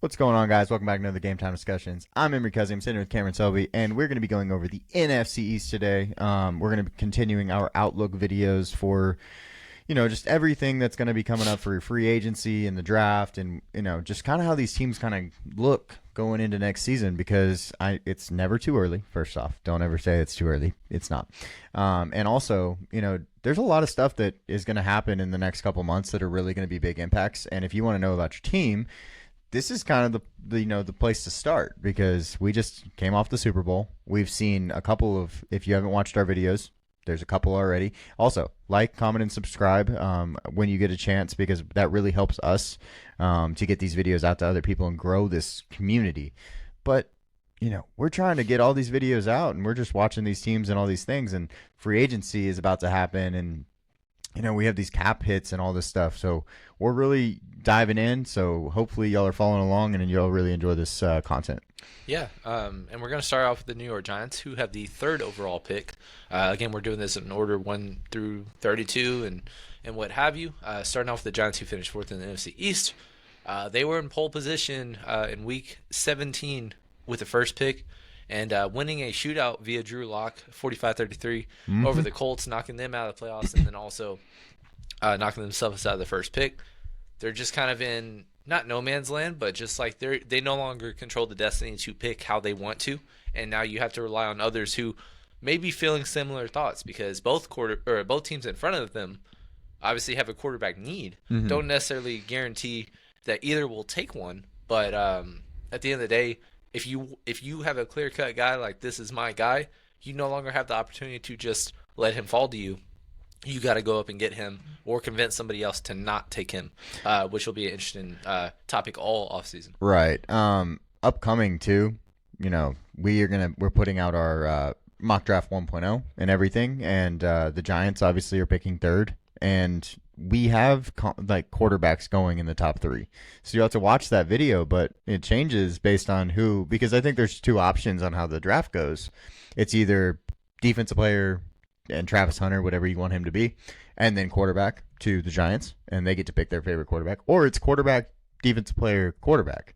What's going on, guys? Welcome back to another Game Time Discussions. I'm Emery Cuzzy. I'm sitting with Cameron Selby, and we're going to be going over the NFC East today. We're going to be continuing our outlook videos for, just everything that's going to be coming up for free agency and the draft, and just kind of how these teams kind of look going into next season. Because it's never too early. First off, don't ever say it's too early. It's not. And also, there's a lot of stuff that is going to happen in the next couple months that are really going to be big impacts. And if you want to know about your team, this is kind of the place to start, because we just came off the Super Bowl. We've seen a couple of, if you haven't watched our videos, there's a couple already. Also, like, comment, and subscribe when you get a chance, because that really helps us to get these videos out to other people and grow this community. But we're trying to get all these videos out, and we're just watching these teams and all these things, and free agency is about to happen, and we have these cap hits and all this stuff. So we're really diving in. So hopefully y'all are following along and you'll really enjoy this content. Yeah, and we're going to start off with the New York Giants, who have the third overall pick. Again, we're doing this in order 1 through 32 and what have you. Starting off with the Giants, who finished fourth in the NFC East. They were in pole position in Week 17 with the first pick, and winning a shootout via Drew Lock, 45-33, over the Colts, knocking them out of the playoffs, and then also knocking themselves out of the first pick. They're just kind of in, not no man's land, but just like they no longer control the destiny to pick how they want to, and now you have to rely on others who may be feeling similar thoughts, because both teams in front of them obviously have a quarterback need. Don't necessarily guarantee that either will take one, but at the end of the day, if you have a clear-cut guy like, this is my guy, you no longer have the opportunity to just let him fall to you. You got to go up and get him, or convince somebody else to not take him, which will be an interesting topic all offseason. Right. Upcoming too. We're putting out our mock draft 1.0 and everything, and the Giants obviously are picking third, and we have quarterbacks going in the top 3. So you have to watch that video, but it changes based on who, because I think there's 2 options on how the draft goes. It's either defensive player and Travis Hunter, whatever you want him to be, and then quarterback to the Giants, and they get to pick their favorite quarterback, or it's quarterback, defensive player, quarterback.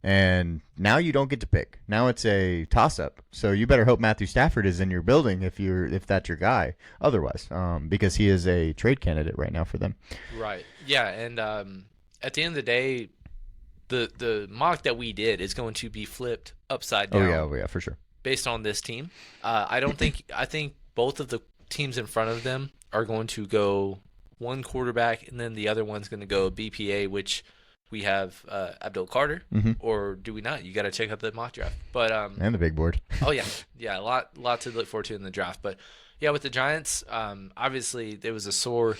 And now you don't get to pick. Now it's a toss-up. So you better hope Matthew Stafford is in your building if that's your guy. Otherwise, because he is a trade candidate right now for them. Right. Yeah, and at the end of the day, the mock that we did is going to be flipped upside down. Oh yeah, for sure. Based on this team, I think both of the teams in front of them are going to go one quarterback, and then the other one's going to go BPA, which we have Abdul Carter, or do we not? You got to check out the mock draft. But and the big board. Oh yeah, a lot to look forward to in the draft. But yeah, with the Giants, obviously there was a sore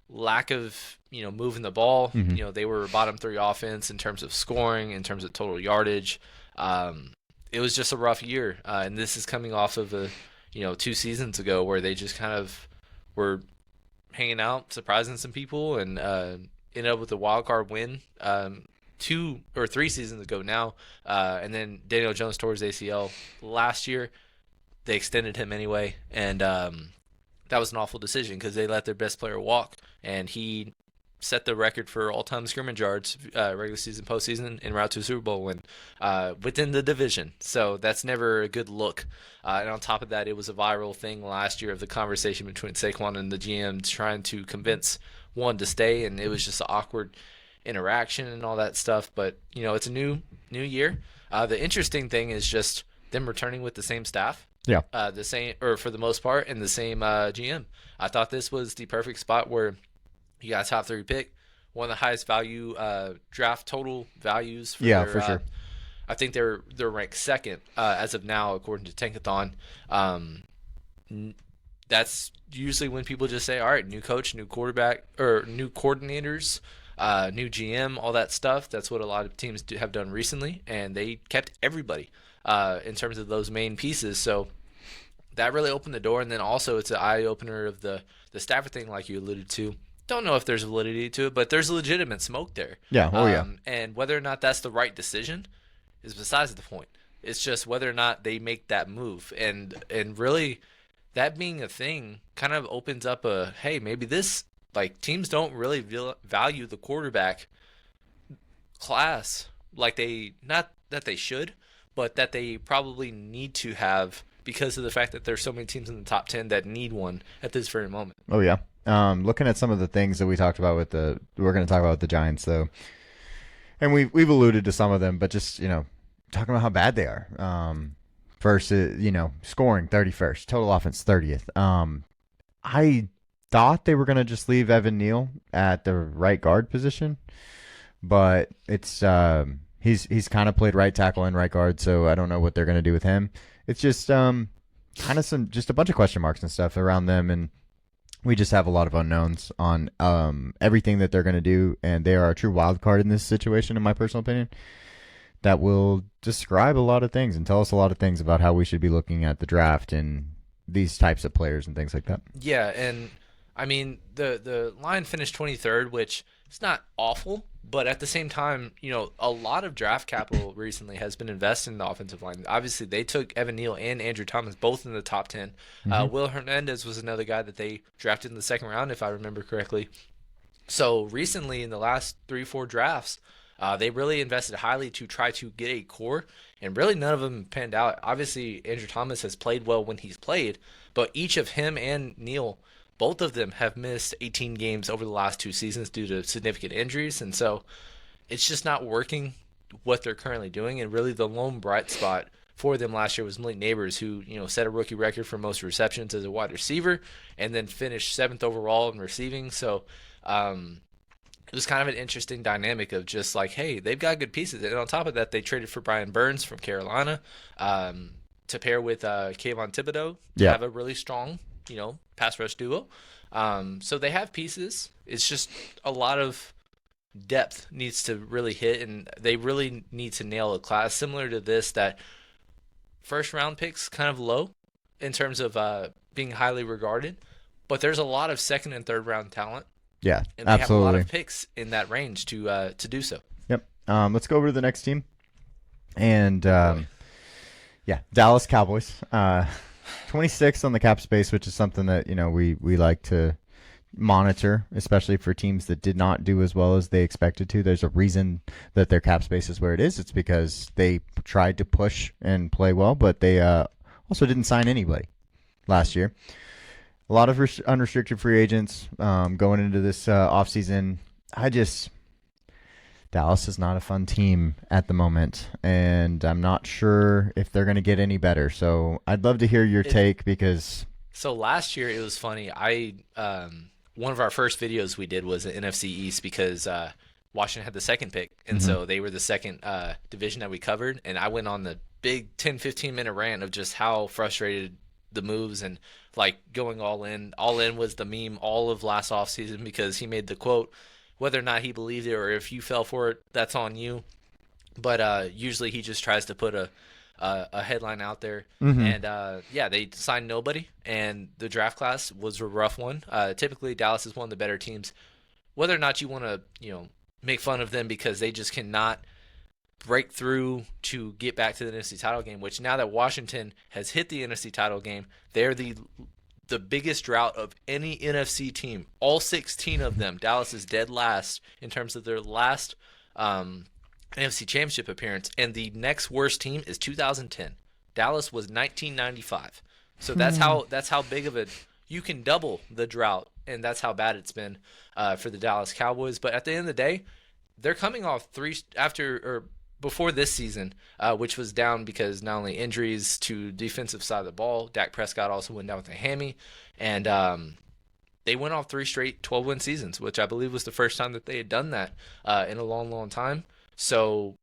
lack of moving the ball. They were bottom 3 offense in terms of scoring, in terms of total yardage. It was just a rough year, and this is coming off of 2 seasons ago where they just kind of were hanging out, surprising some people, and ended up with a wild card win 2 or 3 seasons ago now. And then Daniel Jones tore his ACL last year. They extended him anyway, and that was an awful decision, because they let their best player walk, and he set the record for all-time scrimmage yards, regular season, postseason, en route to a Super Bowl win within the division. So that's never a good look. And on top of that, it was a viral thing last year of the conversation between Saquon and the GM trying to convince one to stay, and it was just an awkward interaction and all that stuff. But it's a new year. The interesting thing is just them returning with the same staff. Yeah. The same, or for the most part, and the same GM. I thought this was the perfect spot where you got a top 3 pick, one of the highest value draft total values. For sure. I think they're ranked second as of now, according to Tankathon. That's usually when people just say, all right, new coach, new quarterback, or new coordinators, new GM, all that stuff. That's what a lot of teams have done recently, and they kept everybody in terms of those main pieces. So that really opened the door, and then also it's an eye-opener of the Stafford thing, like you alluded to. Don't know if there's validity to it, but there's legitimate smoke there. Yeah, yeah. And whether or not that's the right decision is besides the point. It's just whether or not they make that move. And really, that being a thing kind of opens up hey, maybe this, teams don't really value the quarterback class like not that they should, but that they probably need to have because of the fact that there's so many teams in the top 10 that need one at this very moment. Oh yeah. Looking at some of the things that we talked about we're going to talk about with the Giants though, and we've alluded to some of them, but just talking about how bad they are. First, scoring 31st, total offense 30th. I thought they were going to just leave Evan Neal at the right guard position, but it's he's kind of played right tackle and right guard, so I don't know what they're going to do with him. It's just kind of just a bunch of question marks and stuff around them, and we just have a lot of unknowns on everything that they're going to do, and they are a true wild card in this situation, in my personal opinion. That will describe a lot of things and tell us a lot of things about how we should be looking at the draft and these types of players and things like that. Yeah, and I mean the line finished 23rd, which is not awful, but at the same time, a lot of draft capital recently has been invested in the offensive line. Obviously, they took Evan Neal and Andrew Thomas both in the top 10. Will Hernandez was another guy that they drafted in the second round, if I remember correctly. So recently, in the last 3-4 drafts, they really invested highly to try to get a core, and really none of them panned out. Obviously, Andrew Thomas has played well when he's played, but each of him and Neal, both of them have missed 18 games over the last 2 seasons due to significant injuries, and so it's just not working what they're currently doing. And really the lone bright spot for them last year was Malik Neighbors, who set a rookie record for most receptions as a wide receiver and then finished 7th overall in receiving. So it was kind of an interesting dynamic of just like, hey, they've got good pieces. And on top of that, they traded for Brian Burns from Carolina to pair with Kayvon Thibodeau to have a really strong, pass rush duo. So they have pieces. It's just a lot of depth needs to really hit, and they really need to nail a class similar to this, that first round picks kind of low in terms of being highly regarded, but there's a lot of second and third round talent. Yeah, and they absolutely. have a lot of picks in that range to do so. Yep. Let's go over to the next team, and Dallas Cowboys. 26 on the cap space, which is something that we like to monitor, especially for teams that did not do as well as they expected to. There's a reason that their cap space is where it is. It's because they tried to push and play well, but they also didn't sign anybody last year. A lot of unrestricted free agents going into this offseason. Dallas is not a fun team at the moment, and I'm not sure if they're going to get any better. So I'd love to hear your take because... So last year it was funny. One of our first videos we did was the NFC East because Washington had the second pick, and so they were the second division that we covered. And I went on the big 10, 15-minute rant of just how frustrated the moves and like going all in. All in was the meme all of last offseason because he made the quote, whether or not he believed it or if you fell for it, that's on you. But usually he just tries to put a headline out there. And they signed nobody, and the draft class was a rough one. Typically Dallas is one of the better teams. Whether or not you want to make fun of them because they just cannot break through to get back to the NFC title game, which now that Washington has hit the NFC title game, they're the biggest drought of any NFC team. All 16 of them, Dallas is dead last in terms of their last NFC Championship appearance, and the next worst team is 2010. Dallas was 1995. So that's how big of you can double the drought, and that's how bad it's been for the Dallas Cowboys. But at the end of the day, they're coming off before this season, which was down because not only injuries to defensive side of the ball, Dak Prescott also went down with a hammy, and they went off 3 straight 12-win seasons, which I believe was the first time that they had done that in a long, long time. So,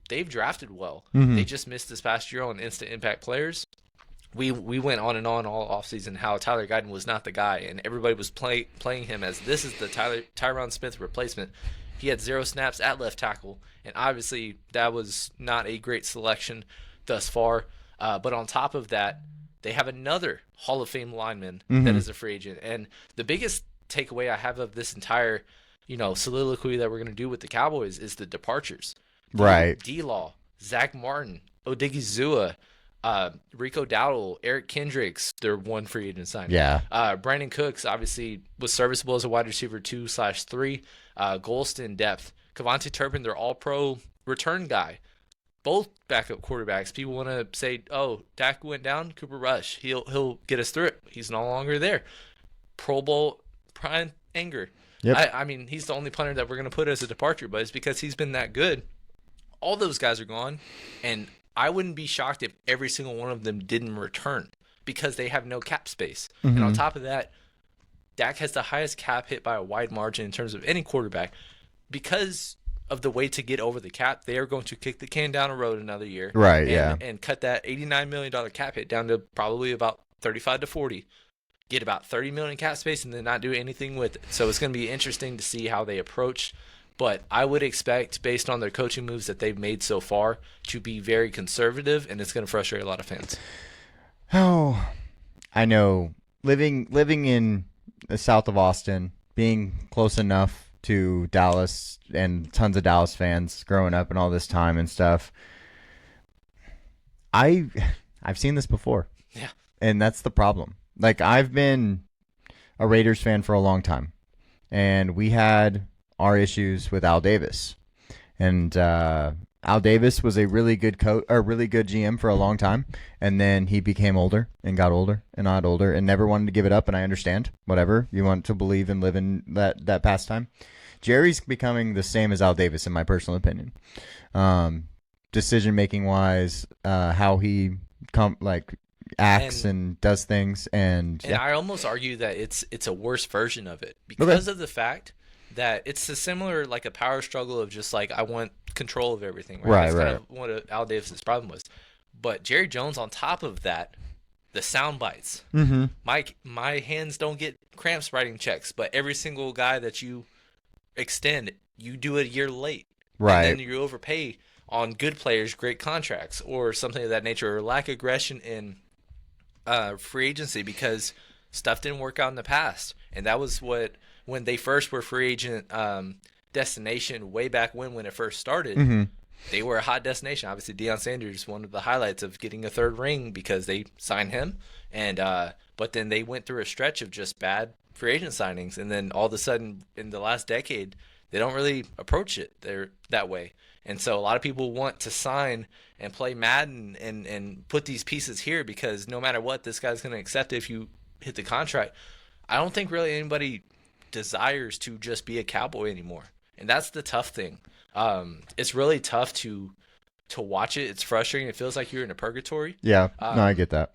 they've drafted well. They just missed this past year on instant impact players. We went on and on all offseason how Tyler Guyton was not the guy, and everybody was playing him as this is the Tyron Smith replacement. He had 0 snaps at left tackle, and obviously that was not a great selection thus far. But on top of that, they have another Hall of Fame lineman that is a free agent. And the biggest takeaway I have of this entire soliloquy that we're going to do with the Cowboys is the departures. Right. D-Law, Zach Martin, Odigizua, Rico Dowdle, Eric Kendricks, they're one free agent signing. Yeah. Brandon Cooks obviously was serviceable as a wide receiver 2/3. Golston depth. Kavonte Turpin, they're all pro return guy. Both backup quarterbacks. People want to say, "Oh, Dak went down. Cooper Rush. He'll get us through it." He's no longer there. Pro Bowl Brian Anger. Yep. I mean, he's the only punter that we're going to put as a departure, but it's because he's been that good. All those guys are gone, and I wouldn't be shocked if every single one of them didn't return because they have no cap space. Mm-hmm. And on top of that, Dak has the highest cap hit by a wide margin in terms of any quarterback. Because of the way to get over the cap, they are going to kick the can down the road another year. Right, yeah. And cut that $89 million cap hit down to probably about 35 to 40. Get about 30 million cap space and then not do anything with it. So it's going to be interesting to see how they approach. But I would expect, based on their coaching moves that they've made so far, to be very conservative, and it's going to frustrate a lot of fans. Oh, I know. Living in the south of Austin, being close enough to Dallas and tons of Dallas fans growing up and all this time and stuff, I've seen this before. Yeah. And that's the problem. Like, I've been a Raiders fan for a long time, and we had our issues with Al Davis. And Al Davis was a really good coach, or really good GM for a long time, and then he became older and got older and got older and never wanted to give it up, and I understand. Whatever. You want to believe and live in that pastime. Jerry's becoming the same as Al Davis, in my personal opinion. Decision-making wise, how he acts and does things, and I almost argue that it's a worse version of it because of the fact that it's a similar, like, a power struggle of just like, I want control of everything. Right. That's kind of what Al Davis's problem was. But Jerry Jones, on top of that, the sound bites. Mm-hmm. My hands don't get cramps writing checks, but every single guy that you extend, you do it a year late. Right. And then you overpay on good players, great contracts, or something of that nature, or lack aggression in free agency because stuff didn't work out in the past. And that was when they first were free agent destination way back when it first started. Mm-hmm. They were a hot destination. Obviously, Deion Sanders, one of the highlights of getting a third ring because they signed him. And but then they went through a stretch of just bad free agent signings. And then all of a sudden, in the last decade, they don't really approach it that way. And so a lot of people want to sign and play Madden and put these pieces here because no matter what, this guy's going to accept it if you hit the contract. I don't think really anybody desires to just be a Cowboy anymore. And that's the tough thing. It's really tough to watch it. It's frustrating. It feels like you're in a purgatory. Yeah, no, I get that.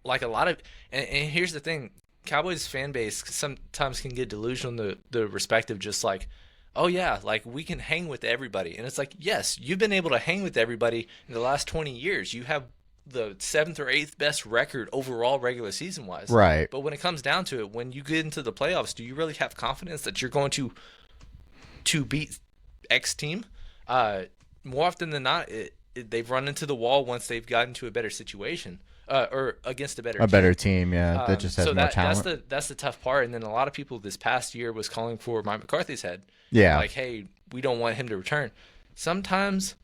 Like a lot of, and here's the thing, Cowboys fan base sometimes can get delusional in the respect of just like, oh yeah, like we can hang with everybody. And it's like, yes, you've been able to hang with everybody in the last 20 years. You have the 7th or 8th best record overall regular season wise. Right. But when it comes down to it, when you get into the playoffs, do you really have confidence that you're going to beat X team? More often than not, they've run into the wall once they've gotten to a better situation. Or against a better team, yeah, that just has more talent. That's the tough part. And then a lot of people this past year was calling for Mike McCarthy's head. Yeah. Like, hey, we don't want him to return. Sometimes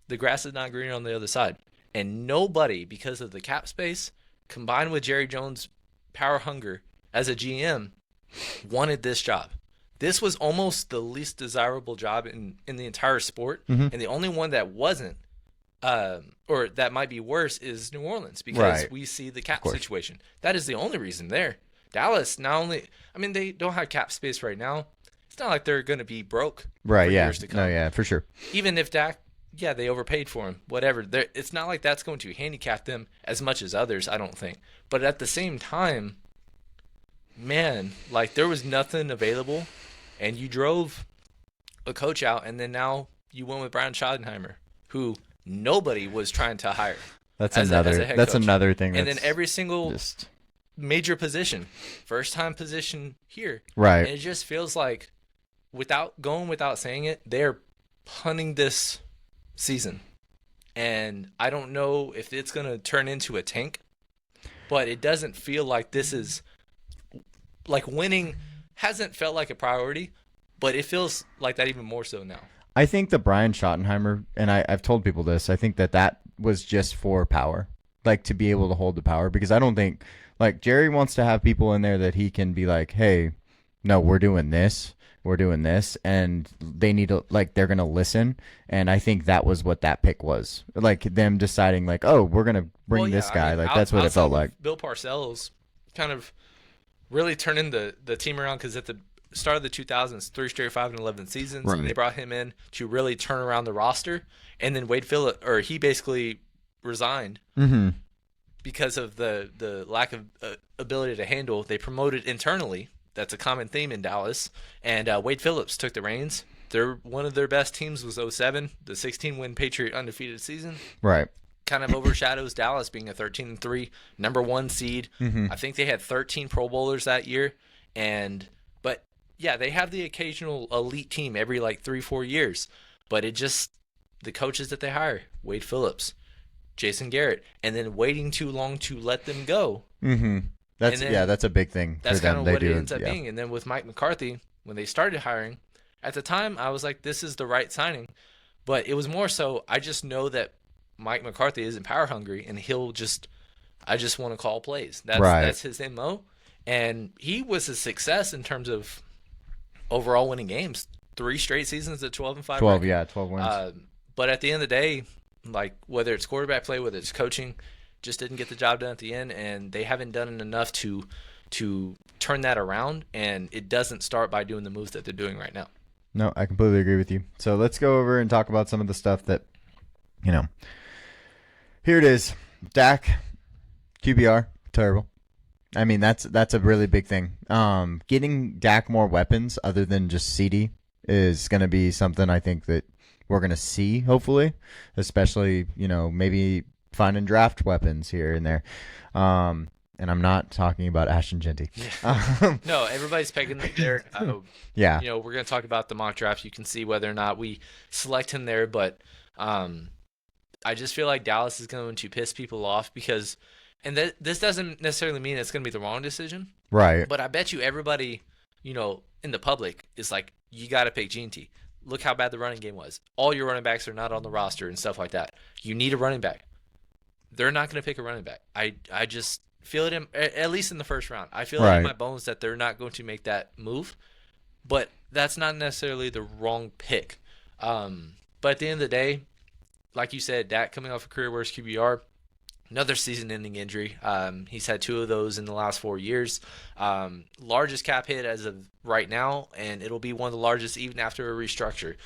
the grass is not greener on the other side. And nobody, because of the cap space, combined with Jerry Jones' power hunger as a GM, wanted this job. This was almost the least desirable job in the entire sport. Mm-hmm. And the only one that wasn't, or that might be worse, is New Orleans because we see the cap situation. That is the only reason there. Dallas, not only, I mean, they don't have cap space right now. It's not like they're going to be broke for years to come. No, yeah, for sure. Even if Dak, yeah, they overpaid for him, whatever. It's not like that's going to handicap them as much as others, I don't think. But at the same time, man, like there was nothing available, and you drove a coach out, and then now you went with Brian Schottenheimer, who nobody was trying to hire. That's another thing. And then every single major position, first time position here, right? And it just feels like, without saying it, they're punting this season, and I don't know if it's going to turn into a tank, but it doesn't feel like this is like winning hasn't felt like a priority, but it feels like that even more so now. I think the Brian Schottenheimer, and I've told people this, I think that was just for power, like to be able to hold the power, because I don't think, like, Jerry wants to have people in there that he can be like, hey, no, we're doing this, we're doing this, and they need to, like, they're gonna listen. And I think that was what that pick was, like them deciding, like, oh, we're gonna bring this guy. Like that's what it felt like. Bill Parcells kind of really turning the team around, because at the start of the 2000s, 3 straight 5-11 seasons, Right. they brought him in to really turn around the roster, and then he basically resigned Mm-hmm. because of the lack of ability to handle. They promoted internally. That's a common theme in Dallas. And Wade Phillips took the reins. One of their best teams was 07, the 16-win Patriot undefeated season. Right. Kind of overshadows Dallas being a 13-3 number 1 seed. Mm-hmm. I think they had 13 Pro Bowlers that year. But yeah, they have the occasional elite team every like 3-4 years. But the coaches that they hire, Wade Phillips, Jason Garrett, and then waiting too long to let them go. Mm-hmm. That's a big thing. That's for them. kind of what do, it ends up being. And then with Mike McCarthy, when they started hiring, at the time I was like, this is the right signing. But it was more so, I just know that Mike McCarthy isn't power hungry, and I just want to call plays. That's his MO. And he was a success in terms of overall winning games. 3 straight seasons at 12-5. 12 wins. But at the end of the day, like, whether it's quarterback play, whether it's coaching, just didn't get the job done at the end, and they haven't done enough to turn that around, and it doesn't start by doing the moves that they're doing right now. No, I completely agree with you. So let's go over and talk about some of the stuff that, here it is. Dak, QBR, terrible. I mean, that's a really big thing. Getting Dak more weapons other than just CD is going to be something I think that we're going to see, hopefully, especially, maybe finding draft weapons here and there. And I'm not talking about Ashton Genty. No, everybody's pegging there. Yeah. We're going to talk about the mock draft. You can see whether or not we select him there, but I just feel like Dallas is going to piss people off because, and this doesn't necessarily mean it's going to be the wrong decision. Right. But I bet you everybody, in the public is like, you got to pick G&T. Look how bad the running game was. All your running backs are not on the roster and stuff like that. You need a running back. They're not going to pick a running back. I just feel it, at least in the first round. I feel it in my bones that they're not going to make that move. But that's not necessarily the wrong pick. But at the end of the day, like you said, Dak coming off a career worst QBR, another season-ending injury. He's had 2 of those in the last 4 years. Largest cap hit as of right now, and it'll be one of the largest even after a restructure.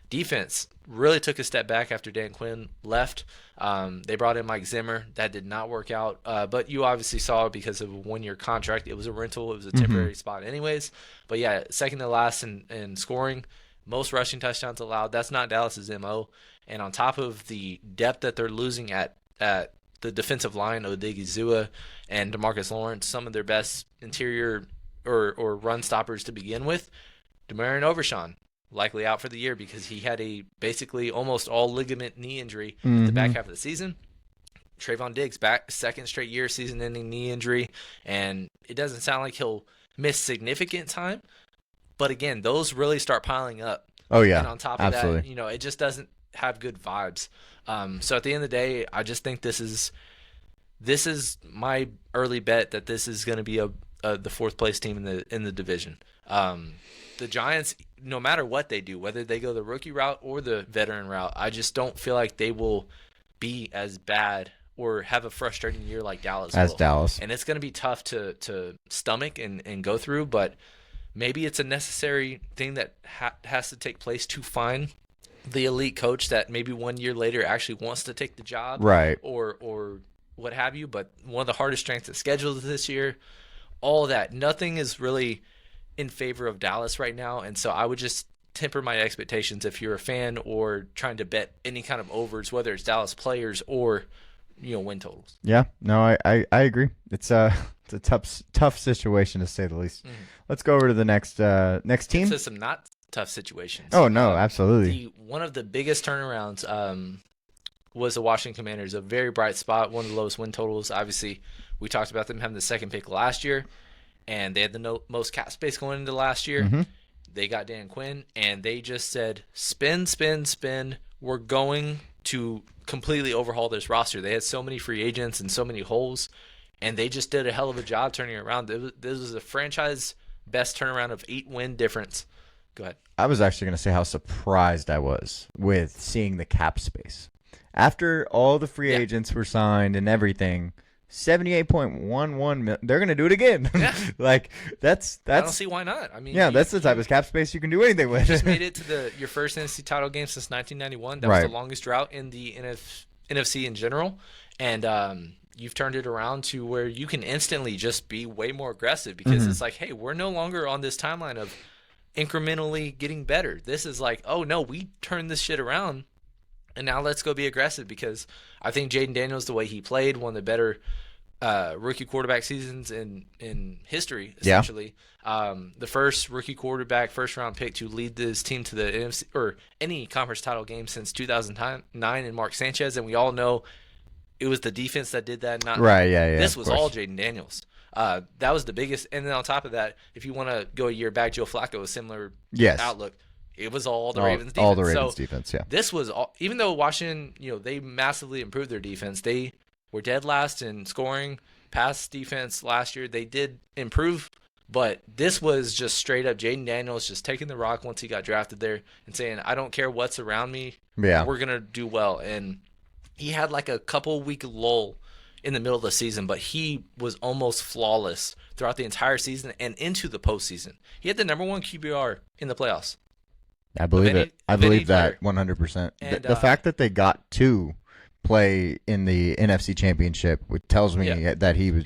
Defense really took a step back after Dan Quinn left. They brought in Mike Zimmer. That did not work out. But you obviously saw because of a 1-year contract. It was a rental. It was a temporary spot anyways. But, yeah, second to last in scoring. Most rushing touchdowns allowed. That's not Dallas's MO. And on top of the depth that they're losing at the defensive line, Odigizua and DeMarcus Lawrence, some of their best interior or run stoppers to begin with, Demarion Overshawn, likely out for the year because he had a basically almost all ligament knee injury in the back half of the season. Trayvon Diggs back, 2nd straight year, season-ending knee injury, and it doesn't sound like he'll miss significant time. But again, those really start piling up. Oh, yeah. And on top of that, it just doesn't have good vibes. So at the end of the day, I just think this is my early bet that this is going to be the 4th place team in the division. The Giants, no matter what they do, whether they go the rookie route or the veteran route, I just don't feel like they will be as bad or have a frustrating year like Dallas will. Dallas. And it's going to be tough to stomach and go through, but maybe it's a necessary thing that has to take place to find the elite coach that maybe 1 year later actually wants to take the job, right? Or what have you. But one of the hardest strengths of schedule this year, all that, nothing is really in favor of Dallas right now, and so I would just temper my expectations if you're a fan or trying to bet any kind of overs, whether it's Dallas players or win totals. Yeah, no, I agree. It's a tough situation to say the least. Mm-hmm. Let's go over to the next team. It's some not tough situations. Oh no, absolutely. One of the biggest turnarounds was the Washington Commanders, a very bright spot, one of the lowest win totals. Obviously, we talked about them having the 2nd pick last year, and they had the most cap space going into last year. Mm-hmm. They got Dan Quinn, and they just said, spin, spin, spin. We're going to completely overhaul this roster. They had so many free agents and so many holes, and they just did a hell of a job turning it around. This was a franchise best turnaround of 8-win difference. Go ahead. I was actually going to say how surprised I was with seeing the cap space. After all the free agents were signed and everything, 78.11 million, they're going to do it again. Yeah. Like, that's I don't see why not. I mean, yeah, that's the type of cap space you can do anything with. You just made it to your first NFC title game since 1991. That was the longest drought in the NFC in general. And you've turned it around to where you can instantly just be way more aggressive because it's like, hey, we're no longer on this timeline of incrementally getting better. This is like, oh, no, we turned this shit around, and now let's go be aggressive because I think Jaden Daniels, the way he played, one of the better rookie quarterback seasons in history, essentially. Yeah. The first rookie quarterback, first-round pick to lead this team to the NFC or any conference title game since 2009 in Mark Sanchez, and we all know it was the defense that did that. Not right, yeah. This was all Jaden Daniels. That was the biggest. And then on top of that, if you want to go a year back, Joe Flacco, a similar outlook. It was all the Ravens defense. All the Ravens defense, yeah. This was all, even though Washington, they massively improved their defense. They were dead last in scoring. Pass defense last year, they did improve. But this was just straight up Jaden Daniels just taking the rock once he got drafted there and saying, I don't care what's around me. Yeah. We're going to do well. And he had like a couple-week lull in the middle of the season, but he was almost flawless throughout the entire season and into the postseason. He had the number 1 QBR in the playoffs. I believe it. I believe that 100%. And, the fact that they got to play in the NFC Championship, which tells me that he was,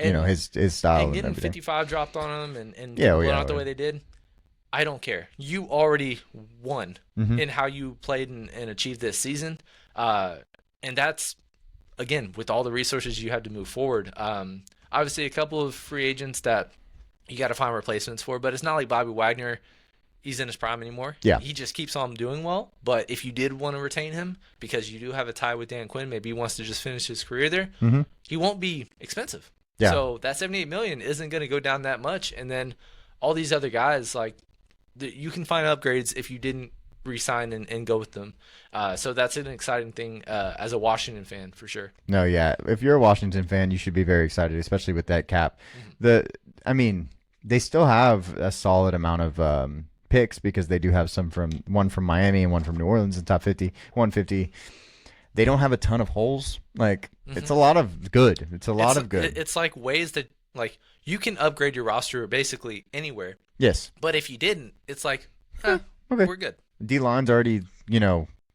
his style and getting 55 dropped on him and blowing out the way they did. I don't care. You already won in how you played and achieved this season. And that's, again, with all the resources you have to move forward. Obviously, a couple of free agents that you got to find replacements for, but it's not like Bobby Wagner. He's in his prime anymore. Yeah. He just keeps on doing well. But if you did want to retain him because you do have a tie with Dan Quinn, maybe he wants to just finish his career there, he won't be expensive. Yeah. So that $78 million isn't going to go down that much. And then all these other guys, like, you can find upgrades if you didn't re-sign and go with them. So that's an exciting thing as a Washington fan for sure. No, yeah. If you're a Washington fan, you should be very excited, especially with that cap. They still have a solid amount of picks because they do have one from Miami and one from New Orleans in top 50, 150. They don't have a ton of holes. Like, it's a lot of good. It's like ways that, like, you can upgrade your roster basically anywhere. Yes. But if you didn't, it's like, okay, we're good. D-line's already,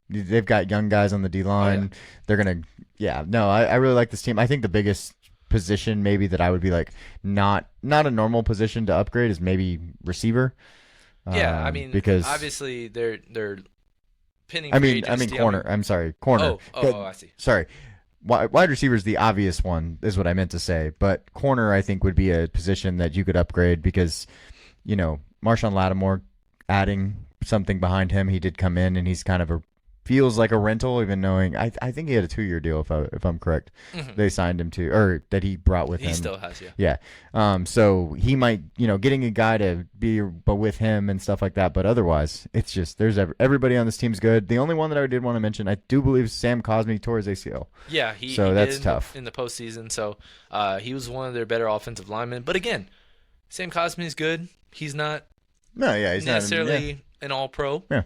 they've got young guys on the D-line. Oh, yeah. They're going to, I really like this team. I think the biggest position maybe that I would be like not a normal position to upgrade is maybe receiver. Yeah, because obviously they're pinning. Corner. I'm sorry, corner. Oh, I see. Sorry, wide receiver is the obvious one, is what I meant to say. But corner, I think, would be a position that you could upgrade because, Marshawn Lattimore adding something behind him. He did come in and he's kind of feels like a rental, even knowing I think he had a 2-year deal if I'm correct. They signed him to, or that he brought with him. He still has, yeah. So he might, getting a guy to be with him and stuff like that. But otherwise, it's just there's everybody on this team's good. The only one that I did want to mention, I do believe Sam Cosmi tore his ACL. Yeah, that's tough in the postseason. So he was one of their better offensive linemen. But again, Sam Cosmi's good. He's not. No, yeah, he's necessarily an all-pro. Yeah.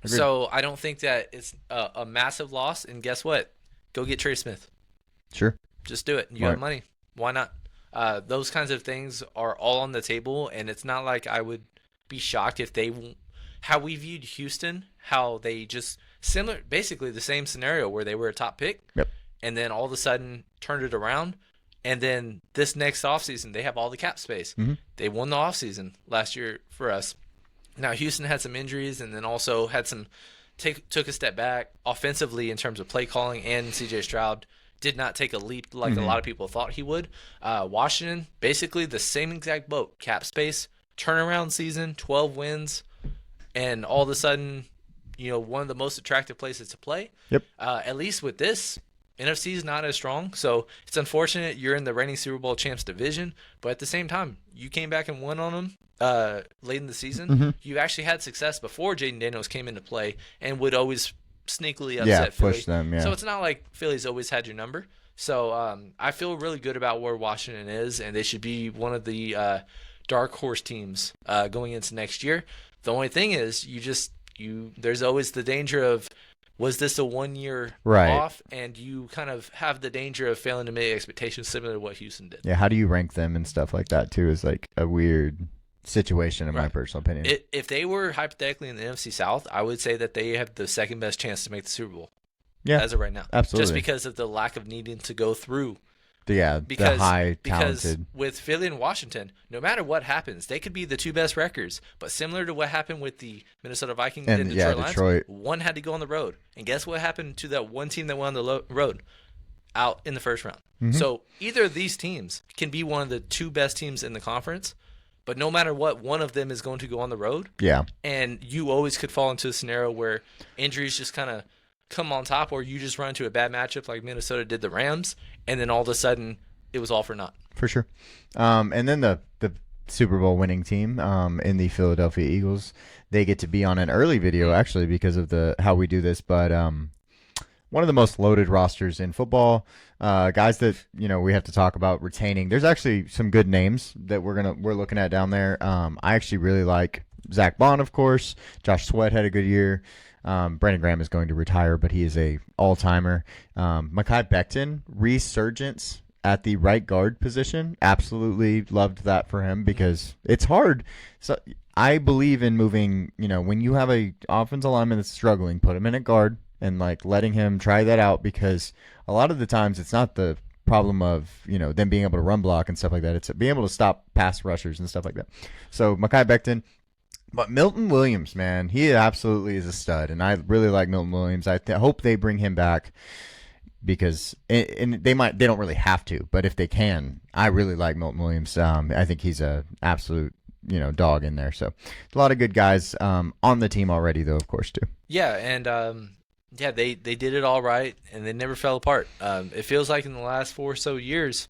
Agreed. So I don't think that it's a massive loss. And guess what? Go get Trey Smith. Sure. Just do it. You have money. Why not? Those kinds of things are all on the table, and it's not like I would be shocked if how we viewed Houston, how they just basically the same scenario where they were a top pick, and then all of a sudden turned it around. And then this next offseason, they have all the cap space. They won the offseason last year for us. Now, Houston had some injuries and then also had took a step back offensively in terms of play calling, and C.J. Stroud did not take a leap like a lot of people thought he would. Washington, basically the same exact boat. Cap space, turnaround season, 12 wins, and all of a sudden, one of the most attractive places to play. Yep. At least with this, NFC is not as strong, so it's unfortunate you're in the reigning Super Bowl champs division, but at the same time, you came back and won on them late in the season. You actually had success before Jaden Daniels came into play and would always sneakily upset Philly. Push them, So it's not like Philly's always had your number. So I feel really good about where Washington is, and they should be one of the dark horse teams going into next year. The only thing is, there's always the danger of, was this a 1 year off? And you kind of have the danger of failing to meet expectations, similar to what Houston did. Yeah, how do you rank them and stuff like that too? Is like a weird situation in my personal opinion. If they were hypothetically in the NFC South, I would say that they have the second best chance to make the Super Bowl. Yeah, as of right now, absolutely. Just because of the lack of needing to go through. The high talented. Because with Philly and Washington, no matter what happens, they could be the two best records. But similar to what happened with the Minnesota Vikings and Detroit Lions, one had to go on the road. And guess what happened to that one team that went on the road? Out in the first round. Mm-hmm. So either of these teams can be one of the two best teams in the conference, but no matter what, one of them is going to go on the road. Yeah. And you always could fall into a scenario where injuries just kind of come on top, or you just run into a bad matchup like Minnesota did the Rams, and then all of a sudden it was all for naught. For sure. And then the Super Bowl winning team in the Philadelphia Eagles, they get to be on an early video actually because of how we do this, but one of the most loaded rosters in football. Guys that we have to talk about retaining. There's actually some good names that we're looking at down there. I actually really like Zach Bond, of course. Josh Sweat had a good year. Brandon Graham is going to retire, but he is a all-timer. Mekhi Becton, resurgence at the right guard position. Absolutely loved that for him because it's hard. So I believe in moving, when you have a offensive lineman that's struggling, put him in at guard and letting him try that out, because a lot of the times it's not the problem of, them being able to run block and stuff like that. It's being able to stop pass rushers and stuff like that. So Mekhi Becton. But Milton Williams, man, he absolutely is a stud, and I really like Milton Williams. I hope they bring him back because and they don't really have to, but if they can, I really like Milton Williams. I think he's a absolute dog in there. So a lot of good guys on the team already, though, of course, too. Yeah, and they did it all right, and they never fell apart. It feels like in the last 4 or so years,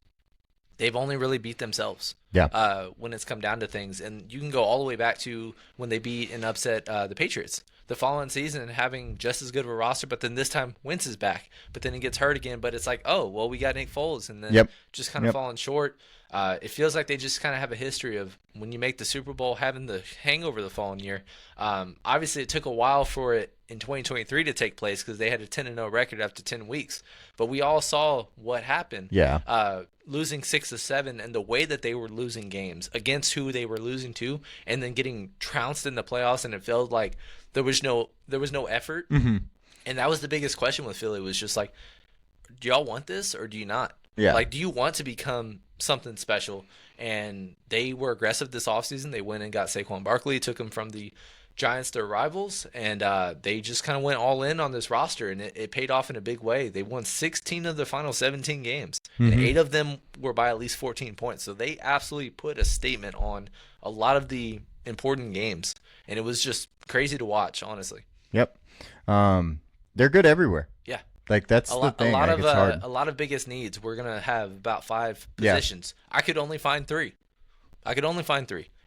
they've only really beat themselves. Yeah. When it's come down to things. And you can go all the way back to when they beat and upset the Patriots. The following season, having just as good of a roster, but then this time Wentz is back. But then he gets hurt again. But it's like, oh, well, we got Nick Foles. And then just kind of falling short. It feels like they just kind of have a history of when you make the Super Bowl, having the hangover the following year. Obviously, it took a while for it in 2023 to take place because they had a 10-0 record after 10 weeks. But we all saw what happened. Yeah. Losing 6 of 7, and the way that they were losing games against who they were losing to, and then getting trounced in the playoffs, and it felt like there was no effort. Mm-hmm. And that was the biggest question with Philly, was just like, do y'all want this or do you not? Yeah. Do you want to become something special? And they were aggressive this offseason. They went and got Saquon Barkley, took him from the Giants, their rivals, and they just kind of went all in on this roster, and it paid off in a big way. They won 16 of the final 17 games, and 8 of them were by at least 14 points. So they absolutely put a statement on a lot of the important games, and it was just crazy to watch, honestly. Yep. They're good everywhere. Yeah. That's the thing. A lot of biggest needs. We're going to have about 5 positions. Yeah. I could only find 3.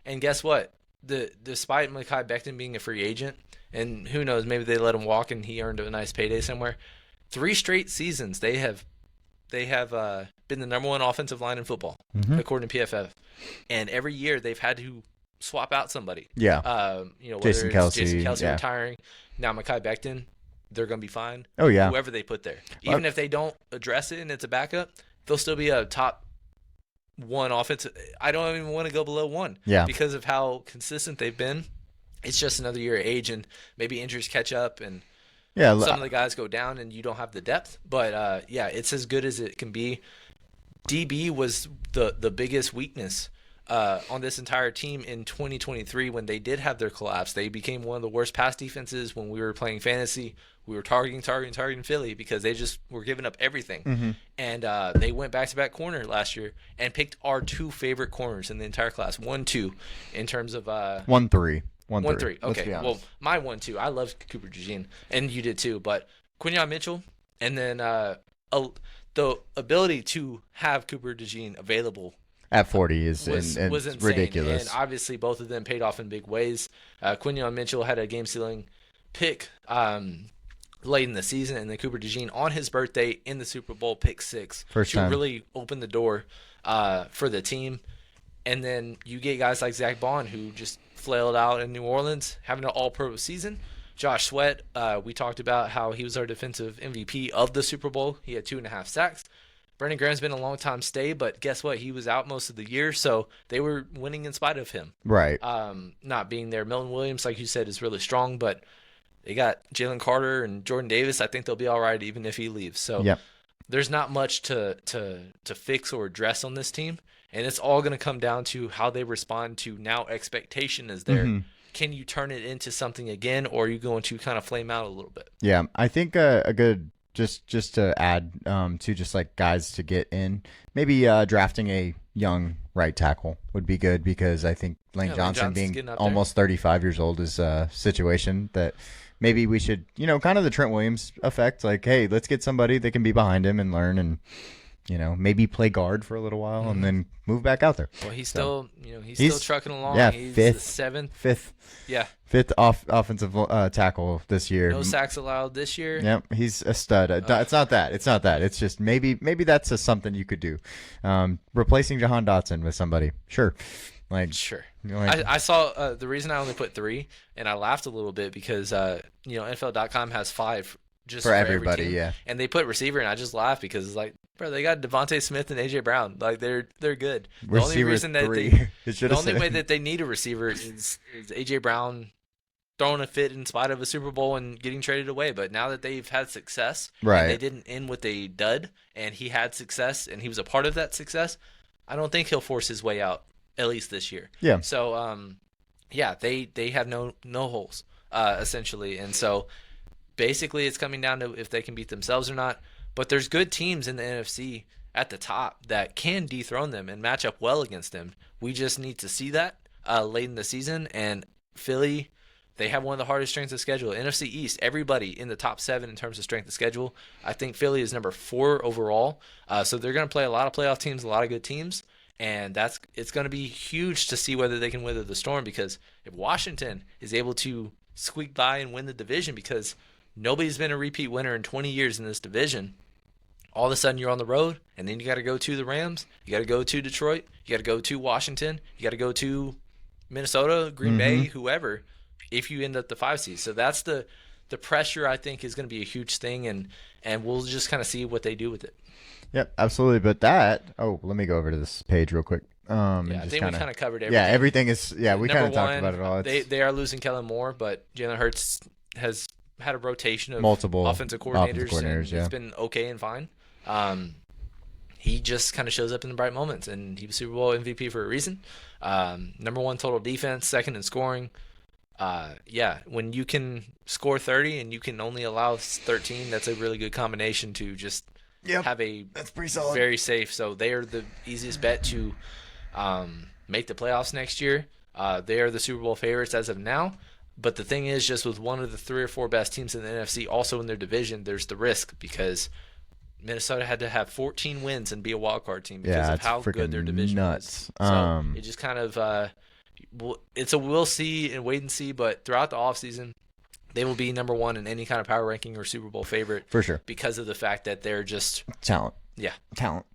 And guess what? Despite Mekhi Becton being a free agent, and who knows, maybe they let him walk and he earned a nice payday somewhere. 3 straight seasons they have been the number 1 offensive line in football, according to PFF. And every year they've had to swap out somebody. Yeah. Whether Jason Kelce retiring, now Mekhi Becton, they're going to be fine. Oh yeah. Whoever they put there, even if they don't address it and it's a backup, they'll still be a top 1 offensive. I don't even want to go below 1. Yeah. Because of how consistent they've been. It's just another year of age, and maybe injuries catch up, and some of the guys go down, and you don't have the depth. But it's as good as it can be. DB was the biggest weakness on this entire team in 2023 when they did have their collapse. They became one of the worst pass defenses when we were playing fantasy. We were targeting Philly because they just were giving up everything. Mm-hmm. And they went back-to-back corner last year and picked our 2 favorite corners in the entire class. 1-2 in terms of 1-3. 1-3. Okay. Well, my 1-2. I love Cooper DeJean, and you did too. But Quinyon Mitchell, and then the ability to have Cooper DeJean available at 40 is insane. Ridiculous. And obviously both of them paid off in big ways. Quinyon Mitchell had a game-sealing pick late in the season, and then Cooper DeJean on his birthday in the Super Bowl pick 6 First time. really open the door for the team. And then you get guys like Zach Bond, who just flailed out in New Orleans, having an all-pro season. Josh Sweat, we talked about how he was our defensive MVP of the Super Bowl. He had 2.5 sacks. Brandon Graham's been a long-time stay, but guess what? He was out most of the year, so they were winning in spite of him. Right. Not being there. Milton Williams, like you said, is really strong, but they got Jalen Carter and Jordan Davis. I think they'll be all right even if he leaves. So there's not much to fix or address on this team, and it's all going to come down to how they respond to now expectation is there. Mm-hmm. Can you turn it into something again, or are you going to kind of flame out a little bit? Yeah, I think a good just to add to just like guys to get in, maybe drafting a young right tackle would be good, because I think Lane Johnson being almost 35 years old is a situation that maybe we should, kind of the Trent Williams effect. Like, hey, let's get somebody that can be behind him and learn and, maybe play guard for a little while and then move back out there. Well, he's still trucking along. Yeah, he's fifth. Yeah. Fifth offensive tackle this year. No sacks allowed this year. Yep, he's a stud. It's not that. It's just maybe that's something you could do. Replacing Jahan Dotson with somebody. Sure. Sure. I saw the reason I only put 3, and I laughed a little bit because NFL.com has 5 just for everybody, every team. And they put receiver, and I just laughed because it's like, bro, they got Devontae Smith and AJ Brown. Like they're good. The only reason that the only way that they need a receiver is AJ Brown throwing a fit in spite of a Super Bowl and getting traded away. But now that they've had success, right? And they didn't end with a dud, and he had success, and he was a part of that success. I don't think he'll force his way out, at least this year. Yeah. So, they have no holes, essentially, and so basically it's coming down to if they can beat themselves or not. But there's good teams in the NFC at the top that can dethrone them and match up well against them. We just need to see that late in the season. And Philly, they have one of the hardest strengths of schedule. NFC East, everybody in the top 7 in terms of strength of schedule. I think Philly is number 4 overall. So they're going to play a lot of playoff teams, a lot of good teams. And it's going to be huge to see whether they can weather the storm, because if Washington is able to squeak by and win the division, because nobody's been a repeat winner in 20 years in this division, all of a sudden you're on the road, and then you got to go to the Rams, you got to go to Detroit, you got to go to Washington, you got to go to Minnesota, Green Bay, whoever, if you end up the 5 seed. So that's the pressure, I think, is going to be a huge thing, and we'll just kind of see what they do with it. Yep, absolutely. But let me go over to this page real quick. I think we kind of covered everything. Yeah, everything is. Yeah, we kind of talked about it all. They are losing Kellen Moore, but Jalen Hurts has had a rotation of multiple offensive coordinators and yeah. It's been okay and fine. He just kind of shows up in the bright moments, and he was Super Bowl MVP for a reason. Number 1 total defense, 2nd in scoring. When you can score 30 and you can only allow 13, that's a really good combination to just have that's pretty solid. Very safe. So they are the easiest bet to make the playoffs next year. They are the Super Bowl favorites as of now. But the thing is, just with one of the 3 or 4 best teams in the NFC also in their division, there's the risk, because Minnesota had to have 14 wins and be a wild card team because of how good their division is. So it just kind of it's a we'll see and wait and see. But throughout the offseason, they will be number 1 in any kind of power ranking or Super Bowl favorite for sure, because of the fact that they're just talent. Yeah, talent.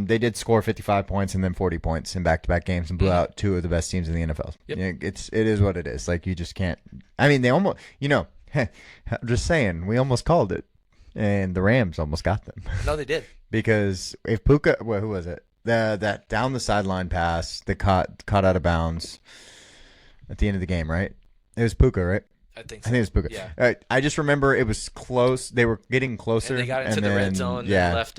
They did score 55 points and then 40 points in back-to-back games and blew out 2 of the best teams in the NFL. Yep. It is what it is. Like, you just can't. I mean, they almost. I'm just saying, we almost called it, and the Rams almost got them. No, they did. Because if Puka, who was it? That down the sideline pass that caught out of bounds at the end of the game, right? It was Puka, right? I think so. I think it was Puka. Yeah. I just remember it was close. They were getting closer. And they got into the red zone and left.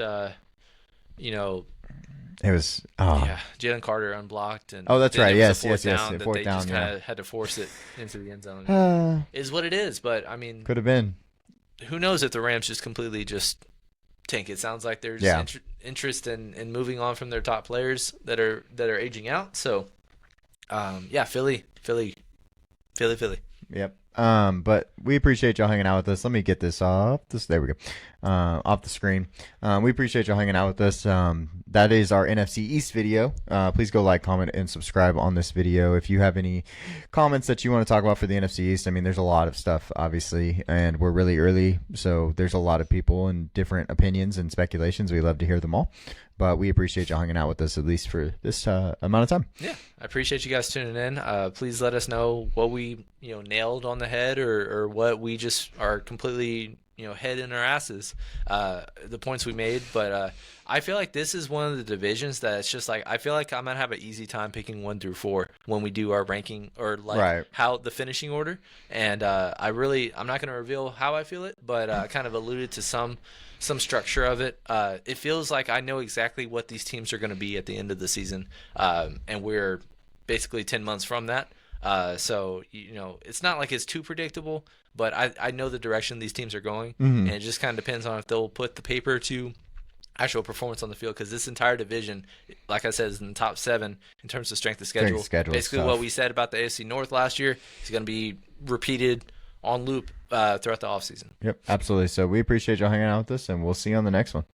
It was Jalen Carter unblocked, and that's right. Yes. Fourth down, fourth down. Just kind of had to force it into the end zone. Is what it is, but I mean, could have been. Who knows if the Rams just completely just tank? It sounds like there's interest in moving on from their top players that are aging out. So, Philly. Yep. But we appreciate y'all hanging out with us. Let me get this off. There we go. Off the screen. We appreciate y'all hanging out with us. That is our NFC East video. Please go like, comment, and subscribe on this video. If you have any comments that you want to talk about for the NFC East, I mean, there's a lot of stuff, obviously, and we're really early, so there's a lot of people and different opinions and speculations. We love to hear them all. But we appreciate y'all hanging out with us, at least for this amount of time. Yeah, I appreciate you guys tuning in. Please let us know what we nailed on the head, or what we just are completely head in our asses, the points we made. But I feel like this is one of the divisions that it's just like, I feel like I'm gonna have an easy time picking 1 through 4 when we do our ranking, or like how the finishing order. And I'm not gonna reveal how I feel it, but I kind of alluded to some structure of it. It feels like I know exactly what these teams are going to be at the end of the season, and we're basically 10 months from that. So it's not like it's too predictable, but I know the direction these teams are going, and it just kind of depends on if they'll put the paper to actual performance on the field, because this entire division, like I said, is in the top 7 in terms of strength of schedule. Basically what we said about the AFC North last year is going to be repeated on loop throughout the offseason. Yep, absolutely. So we appreciate y'all hanging out with us, and we'll see you on the next one.